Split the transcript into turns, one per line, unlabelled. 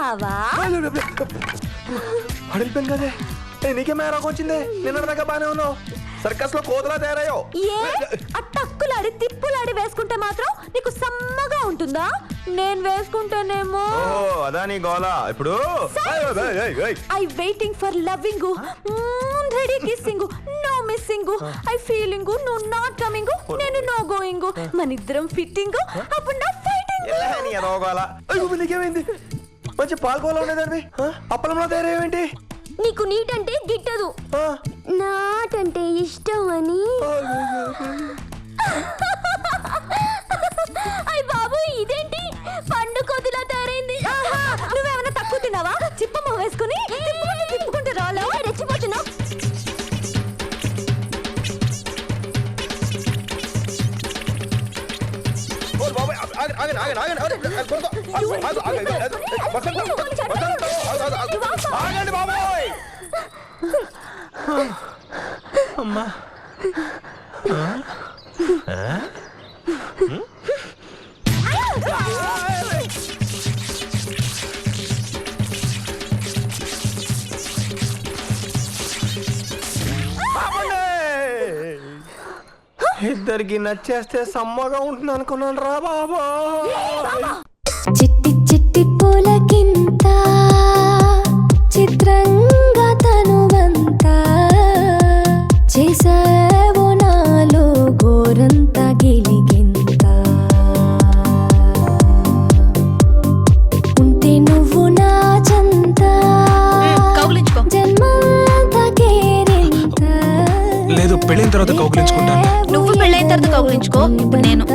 బావా
అడిగిపోయాను కదే నీకే మేరకు వచ్చింది నిన్న దాకా బానే ఉన్నావు సర్కస్ లో కోతలా తయారయ్యో
ఏ ఆ టక్కులాడి తిప్పులాడి వేసుకుంటే మాత్రం నీకు సమ్మగా ఉంటుందా నేను వేసుకుంటేనేమో
అదా నీ గోలా ఇప్పుడు
I waiting for loving ready kissing no missing I feeling no not coming నేను నో గోయింగ్ మన ఇద్దరం ఫిట్టింగ్ అప్పుడు నా ఫైటింగ్
నీ రోగాల నీకేమైంది మంచి పాల్గోలా ఉండేదాన్ని అప్పలంలో తయారయ్యేంటి
నీకు నీటంటే గిట్టదు నాటంటే ఇష్టం అని అయ్య బాబు ఇదేంటి పండు కొద్దిలా తయారైంది నువ్వేమైనా తక్కువ తిన్నావా చిప్పమ్మ వేసుకుని తిప్పుకుంటే రాలా రెచ్చిపోతున్నావు
అమ్మా ఇద్దరికి నచ్చేస్తే సమ్మగా ఉంటుంది అనుకున్నాను రా బాబా
చిట్టి చిట్టి పూలకింత చిత్రంగా తనువంతా చేసావో నాలో గోరంత గిలిగింత ఉంటే నువ్వు నా చెంత జన్మంతా కేరింత
లేదు పెళ్ళైన తర్వాత కౌగిలించుకుంటాను
నువ్వు పెళ్ళైన తర్వాత కౌగిలించుకో ఇప్పుడు నేను